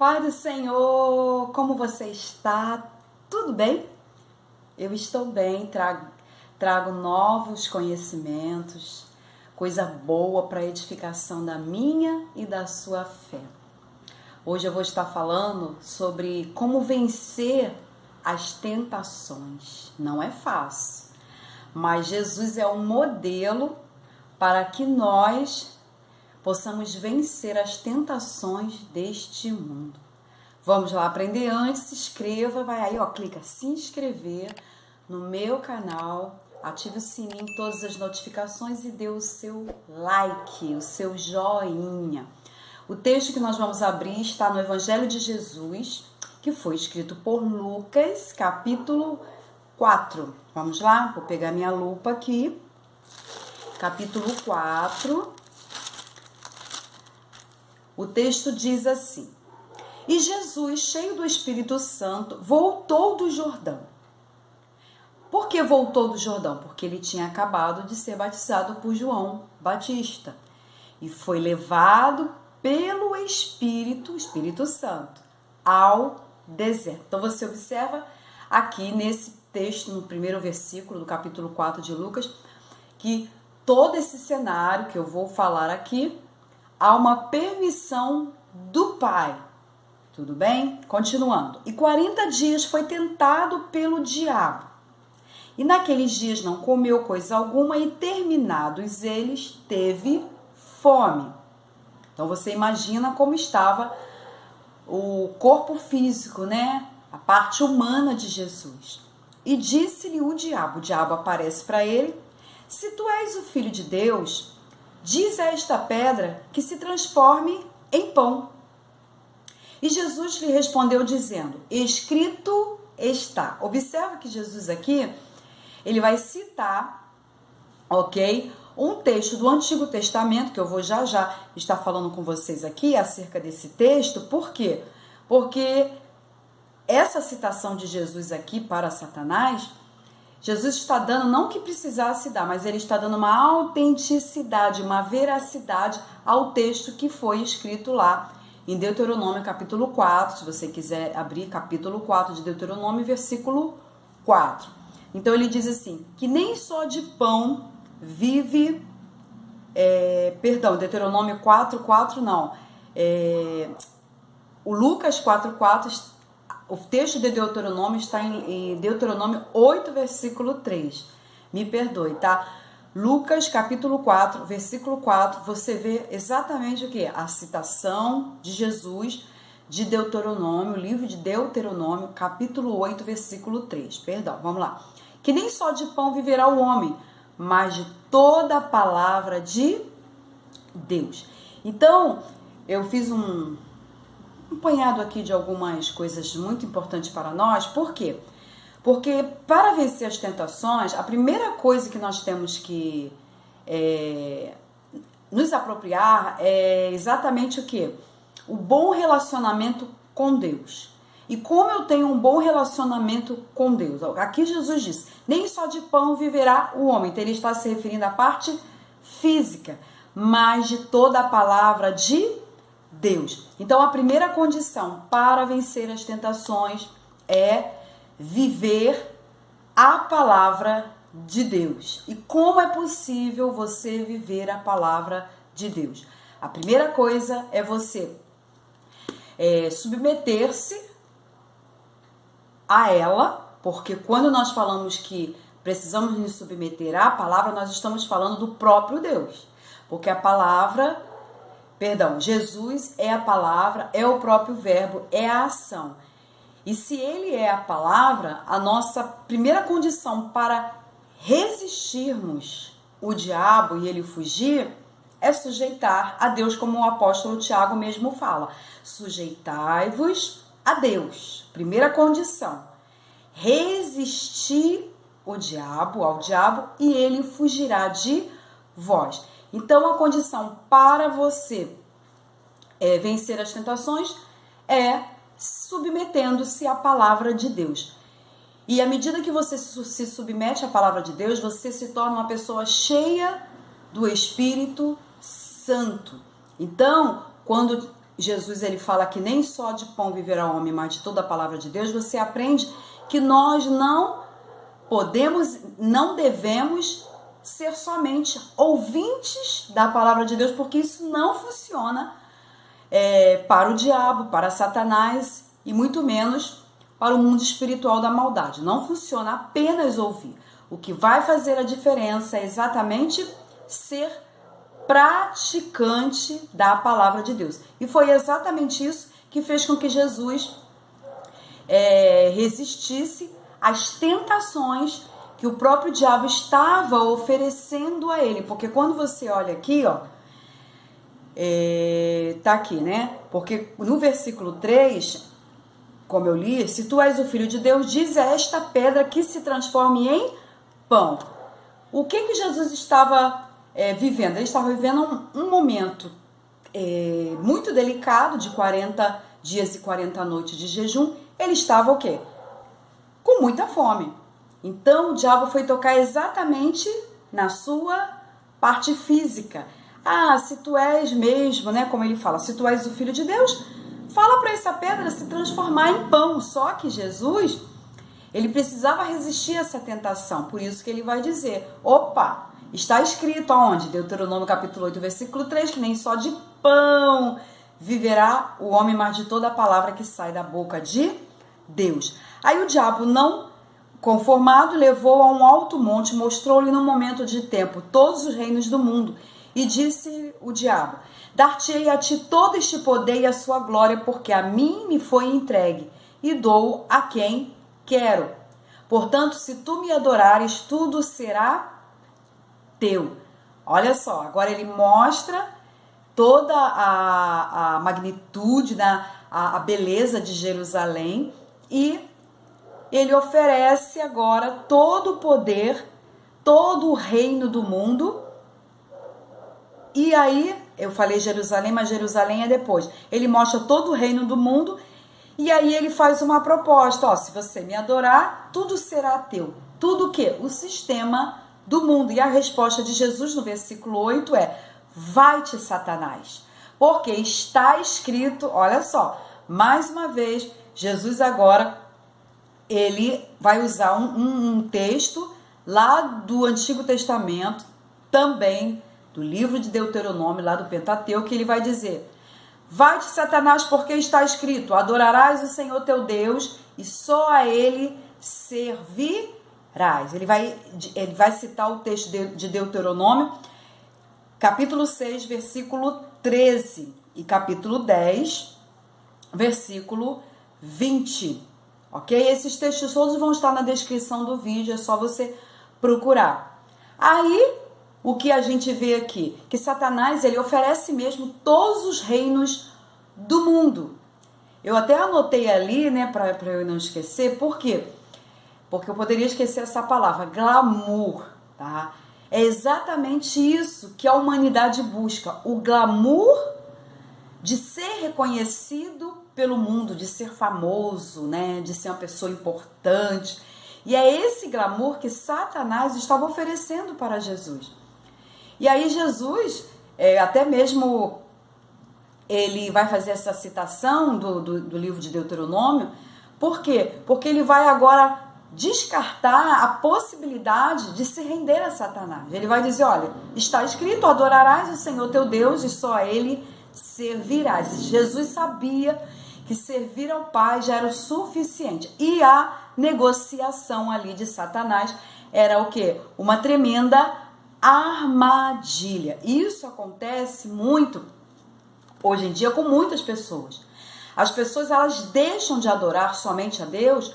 Pai do Senhor, como você está? Tudo bem? Eu estou bem, trago novos conhecimentos, coisa boa para a edificação da minha e da sua fé. Hoje eu vou estar falando sobre como vencer as tentações. Não é fácil, mas Jesus é um modelo para que nós possamos vencer as tentações deste mundo. Vamos lá aprender antes, se inscreva, vai aí, ó, clica se inscrever no meu canal, ative o sininho, todas as notificações e dê o seu like, o seu joinha. O texto que nós vamos abrir está no Evangelho de Jesus, que foi escrito por Lucas, capítulo 4. Vamos lá? Vou pegar minha lupa aqui. Capítulo 4. O texto diz assim: E Jesus, cheio do Espírito Santo, voltou do Jordão. Por que voltou do Jordão? Porque ele tinha acabado de ser batizado por João Batista e foi levado pelo Espírito Santo ao deserto. Então você observa aqui nesse texto, no primeiro versículo do capítulo 4 de Lucas, que todo esse cenário que eu vou falar aqui, há uma permissão do Pai. Tudo bem? Continuando. E 40 dias foi tentado pelo diabo. E naqueles dias não comeu coisa alguma e terminados eles, teve fome. Então você imagina como estava o corpo físico, né? A parte humana de Jesus. E disse-lhe o diabo aparece para ele: Se tu és o Filho de Deus, diz a esta pedra que se transforme em pão. E Jesus lhe respondeu dizendo: Escrito está. Observa que Jesus aqui, ele vai citar, ok? Um texto do Antigo Testamento, que eu vou já estar falando com vocês aqui acerca desse texto. Por quê? Porque essa citação de Jesus aqui para Satanás, Jesus está dando, não que precisasse dar, mas ele está dando uma autenticidade, uma veracidade ao texto que foi escrito lá em Deuteronômio capítulo 4, se você quiser abrir capítulo 4 de Deuteronômio, versículo 4. Então ele diz assim, que nem só de pão vive, Deuteronômio 4:4 não, o Lucas 4:4, o texto de Deuteronômio está em Deuteronômio 8, versículo 3. Me perdoe, tá? Lucas, capítulo 4, versículo 4, você vê exatamente o que? A citação de Jesus de Deuteronômio, o livro de Deuteronômio, capítulo 8, versículo 3. Perdão, vamos lá. Que nem só de pão viverá o homem, mas de toda a palavra de Deus. Então, eu fiz um apanhado aqui de algumas coisas muito importantes para nós. Por quê? Porque para vencer as tentações, a primeira coisa que nós temos que nos apropriar é exatamente o quê? O bom relacionamento com Deus. E como eu tenho um bom relacionamento com Deus? Aqui Jesus diz, nem só de pão viverá o homem. Então ele está se referindo à parte física, mas de toda a palavra de Deus. Então a primeira condição para vencer as tentações é viver a palavra de Deus. E como é possível você viver a palavra de Deus? A primeira coisa é você submeter-se a ela, porque quando nós falamos que precisamos nos submeter à palavra, nós estamos falando do próprio Deus. Porque a palavra, Jesus é a palavra, é o próprio verbo, é a ação. E se ele é a palavra, a nossa primeira condição para resistirmos o diabo e ele fugir é sujeitar a Deus, como o apóstolo Tiago mesmo fala. Sujeitai-vos a Deus. Primeira condição. Resistir ao diabo, e ele fugirá de vós. Então, a condição para você vencer as tentações é submetendo-se à palavra de Deus. E à medida que você se submete à palavra de Deus, você se torna uma pessoa cheia do Espírito Santo. Então, quando Jesus ele fala que nem só de pão viverá o homem, mas de toda a palavra de Deus, você aprende que nós não podemos, não devemos ser somente ouvintes da palavra de Deus, porque isso não funciona para o diabo, para Satanás e muito menos para o mundo espiritual da maldade. Não funciona apenas ouvir. O que vai fazer a diferença é exatamente ser praticante da palavra de Deus. E foi exatamente isso que fez com que Jesus resistisse às tentações que o próprio diabo estava oferecendo a ele. Porque quando você olha aqui, ó, tá aqui, né? Porque no versículo 3, como eu li, se tu és o filho de Deus, diz a esta pedra que se transforme em pão. O que Jesus estava vivendo? Ele estava vivendo um momento muito delicado, de 40 dias e 40 noites de jejum. Ele estava o quê? Com muita fome. Então o diabo foi tocar exatamente na sua parte física. Ah, se tu és mesmo, né, como ele fala, se tu és o filho de Deus, fala para essa pedra se transformar em pão. Só que Jesus, ele precisava resistir a essa tentação. Por isso que ele vai dizer, opa, está escrito aonde? Deuteronômio capítulo 8, versículo 3, que nem só de pão viverá o homem, mas de toda a palavra que sai da boca de Deus. Aí o diabo, não conformado, levou a um alto monte, mostrou-lhe num momento de tempo todos os reinos do mundo. E disse o diabo, dar-te-ei a ti todo este poder e a sua glória, porque a mim me foi entregue, e dou a quem quero. Portanto, se tu me adorares, tudo será teu. Olha só, agora ele mostra toda a magnitude, a beleza de Jerusalém, e ele oferece agora todo o poder, todo o reino do mundo. E aí, eu falei Jerusalém, mas Jerusalém é depois. Ele mostra todo o reino do mundo e aí ele faz uma proposta. Ó, se você me adorar, tudo será teu. Tudo o quê? O sistema do mundo. E a resposta de Jesus no versículo 8 é, vai-te, Satanás. Porque está escrito, olha só, mais uma vez, Jesus agora, ele vai usar um texto lá do Antigo Testamento, também do livro de Deuteronômio, lá do Pentateuco, que ele vai dizer, vai-te, Satanás, porque está escrito, adorarás o Senhor teu Deus e só a ele servirás. Ele vai citar o texto de Deuteronômio, capítulo 6, versículo 13 e capítulo 10, versículo 20. Ok? Esses textos todos vão estar na descrição do vídeo, é só você procurar. Aí, o que a gente vê aqui? Que Satanás, ele oferece mesmo todos os reinos do mundo. Eu até anotei ali, né, para eu não esquecer. Por quê? Porque eu poderia esquecer essa palavra, glamour, tá? É exatamente isso que a humanidade busca, o glamour de ser reconhecido pelo mundo, de ser famoso, né, de ser uma pessoa importante. E é esse glamour que Satanás estava oferecendo para Jesus. E aí Jesus, até mesmo ele vai fazer essa citação do livro de Deuteronômio. Por quê? Porque ele vai agora descartar a possibilidade de se render a Satanás. Ele vai dizer, olha, está escrito, adorarás o Senhor teu Deus e só a ele servirás. Jesus sabia que servir ao Pai já era o suficiente. E a negociação ali de Satanás era o quê? Uma tremenda armadilha. Isso acontece muito hoje em dia com muitas pessoas. As pessoas, elas deixam de adorar somente a Deus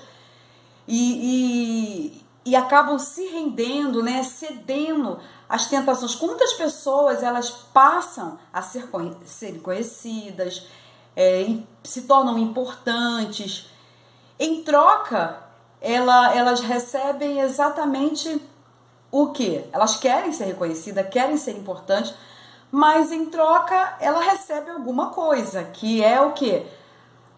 e acabam se rendendo, né, cedendo às tentações. Quantas pessoas elas passam a serem conhecidas, se tornam importantes. Em troca, elas recebem exatamente o que? Elas querem ser reconhecidas, querem ser importantes, mas em troca ela recebe alguma coisa, que é o que?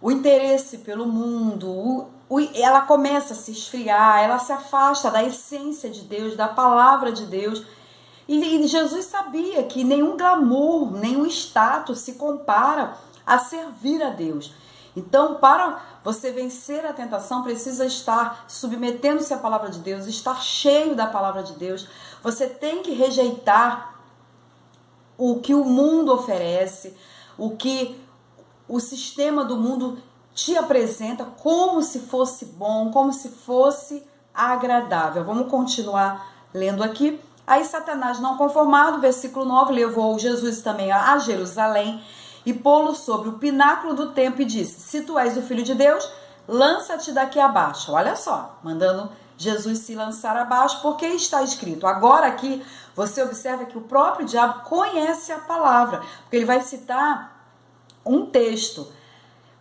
O interesse pelo mundo, ela começa a se esfriar, ela se afasta da essência de Deus, da palavra de Deus. E Jesus sabia que nenhum glamour, nenhum status se compara a servir a Deus. Então, para você vencer a tentação, precisa estar submetendo-se à palavra de Deus, estar cheio da palavra de Deus. Você tem que rejeitar o que o mundo oferece, o que o sistema do mundo te apresenta como se fosse bom, como se fosse agradável. Vamos continuar lendo aqui. Aí Satanás, não conformado, versículo 9, levou Jesus também a Jerusalém e pô-lo sobre o pináculo do templo e disse: se tu és o Filho de Deus, lança-te daqui abaixo. Olha só, mandando Jesus se lançar abaixo, porque está escrito. Agora aqui você observa que o próprio diabo conhece a palavra, porque ele vai citar um texto: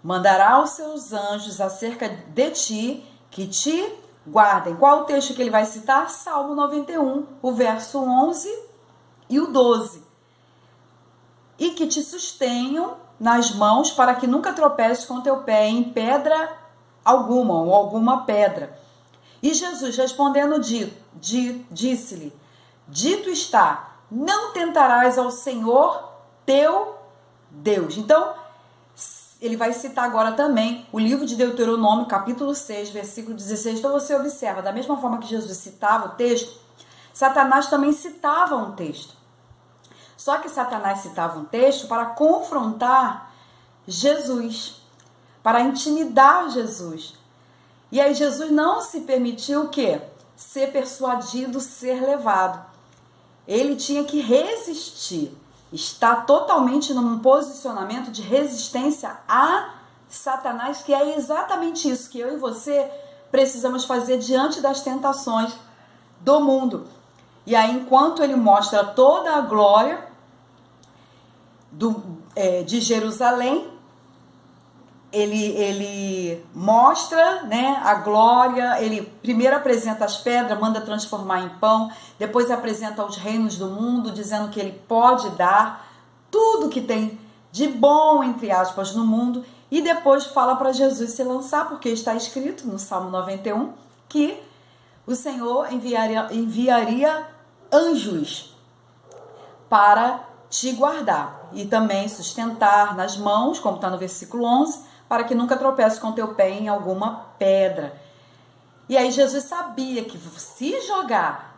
mandará os seus anjos acerca de ti, que te guardem. Qual o texto que ele vai citar? Salmo 91, o verso 11 e o 12. E que te sustenham nas mãos para que nunca tropeces com teu pé em pedra alguma, ou alguma pedra. E Jesus respondendo disse-lhe: dito está, não tentarás ao Senhor teu Deus. Então, ele vai citar agora também o livro de Deuteronômio, capítulo 6, versículo 16. Então você observa, da mesma forma que Jesus citava o texto, Satanás também citava um texto. Só que Satanás citava um texto para confrontar Jesus, para intimidar Jesus. E aí Jesus não se permitiu o quê? Ser persuadido, ser levado. Ele tinha que resistir. Está totalmente num posicionamento de resistência a Satanás, que é exatamente isso que eu e você precisamos fazer diante das tentações do mundo. E aí, enquanto ele mostra toda a glória de Jerusalém, ele mostra, né, a glória. Ele primeiro apresenta as pedras, manda transformar em pão, depois apresenta os reinos do mundo, dizendo que ele pode dar tudo que tem de bom, entre aspas, no mundo, e depois fala para Jesus se lançar, porque está escrito no Salmo 91 que o Senhor enviaria anjos para te guardar e também sustentar nas mãos, como está no versículo 11, para que nunca tropece com teu pé em alguma pedra. E aí Jesus sabia que se jogar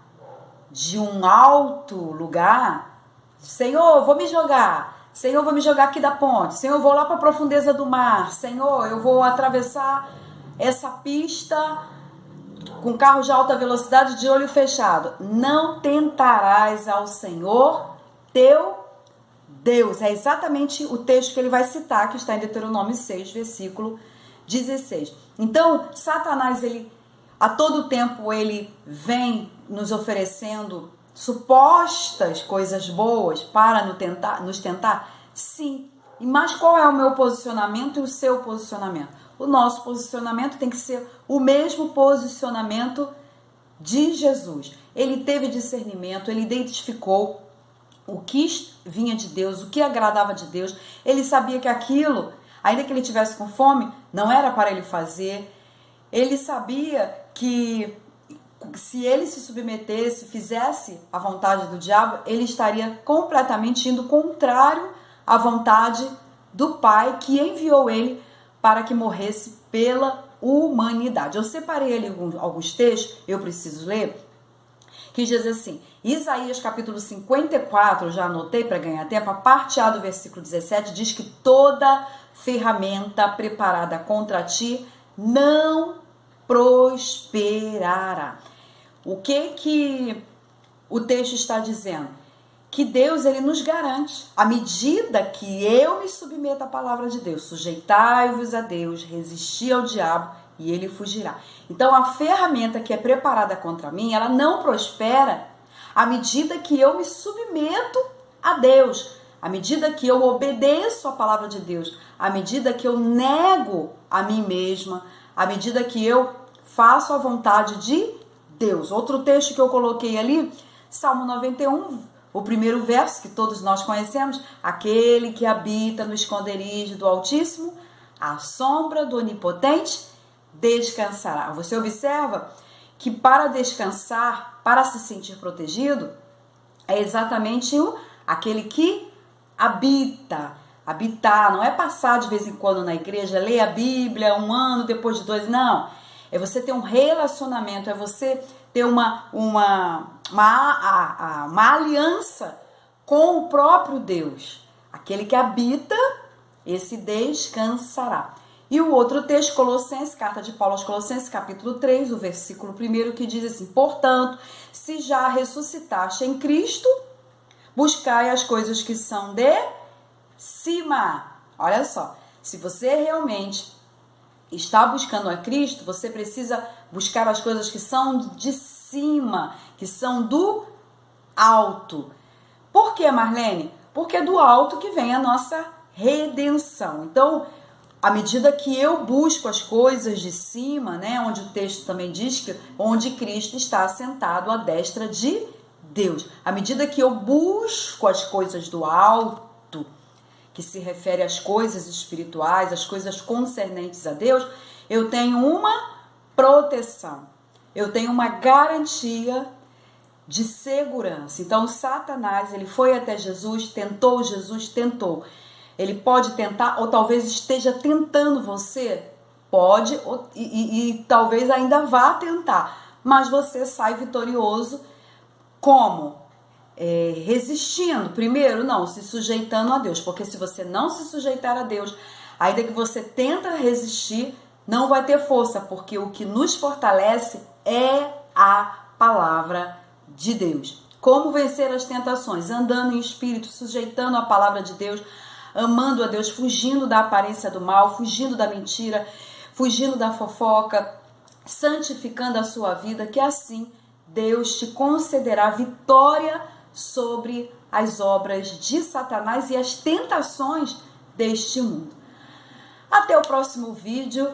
de um alto lugar, Senhor, vou me jogar. Senhor, vou me jogar aqui da ponte. Senhor, eu vou lá para a profundeza do mar. Senhor, eu vou atravessar essa pista com carro de alta velocidade de olho fechado. Não tentarás ao Senhor teu Deus. É exatamente o texto que ele vai citar, que está em Deuteronômio 6, versículo 16. Então, Satanás, ele a todo tempo, ele vem nos oferecendo supostas coisas boas para nos tentar? Sim. Mas qual é o meu posicionamento e o seu posicionamento? O nosso posicionamento tem que ser o mesmo posicionamento de Jesus. Ele teve discernimento, ele identificou o que vinha de Deus, o que agradava de Deus. Ele sabia que aquilo, ainda que ele tivesse com fome, não era para ele fazer. Ele sabia que se ele se submetesse, fizesse a vontade do diabo, ele estaria completamente indo contrário à vontade do Pai, que enviou ele para que morresse pela humanidade. Eu separei ali alguns textos, eu preciso ler, que diz assim, Isaías capítulo 54, eu já anotei para ganhar tempo, a parte A do versículo 17 diz que toda ferramenta preparada contra ti não prosperará. O que o texto está dizendo? Que Deus, ele nos garante, à medida que eu me submeto à palavra de Deus, sujeitai-vos a Deus, resisti ao diabo e ele fugirá. Então a ferramenta que é preparada contra mim, ela não prospera à medida que eu me submeto a Deus, à medida que eu obedeço à palavra de Deus, à medida que eu nego a mim mesma, à medida que eu faço a vontade de Deus. Outro texto que eu coloquei ali, Salmo 91, o primeiro verso que todos nós conhecemos, aquele que habita no esconderijo do Altíssimo, à sombra do Onipotente, descansará. Você observa que para descansar, para se sentir protegido, é exatamente aquele que habita Habitar não é passar de vez em quando na igreja, ler a Bíblia 1 ano, depois de 2, não. É você ter um relacionamento, é você ter uma aliança com o próprio Deus. Aquele que habita, esse descansará. E o outro texto, Colossenses, carta de Paulo aos Colossenses, capítulo 3, o versículo 1, que diz assim: portanto, se já ressuscitaste em Cristo, buscai as coisas que são de cima. Olha só, se você realmente está buscando a Cristo, você precisa buscar as coisas que são de cima, que são do alto. Por que, Marlene? Porque é do alto que vem a nossa redenção. Então, à medida que eu busco as coisas de cima, né, onde o texto também diz que onde Cristo está assentado à destra de Deus. À medida que eu busco as coisas do alto, que se refere às coisas espirituais, às coisas concernentes a Deus, eu tenho uma proteção, eu tenho uma garantia de segurança. Então, Satanás, ele foi até Jesus, tentou, ele pode tentar, ou talvez esteja tentando você, pode, e talvez ainda vá tentar, mas você sai vitorioso. Como? Resistindo. Primeiro, não, se sujeitando a Deus, porque se você não se sujeitar a Deus, ainda que você tenta resistir, não vai ter força, porque o que nos fortalece é a palavra de Deus. Como vencer as tentações? Andando em espírito, sujeitando a palavra de Deus, amando a Deus, fugindo da aparência do mal, fugindo da mentira, fugindo da fofoca, santificando a sua vida, que assim Deus te concederá vitória sobre as obras de Satanás e as tentações deste mundo. Até o próximo vídeo.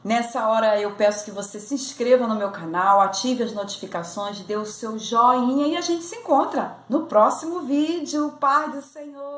Nessa hora eu peço que você se inscreva no meu canal, ative as notificações, dê o seu joinha e a gente se encontra no próximo vídeo. Paz do Senhor!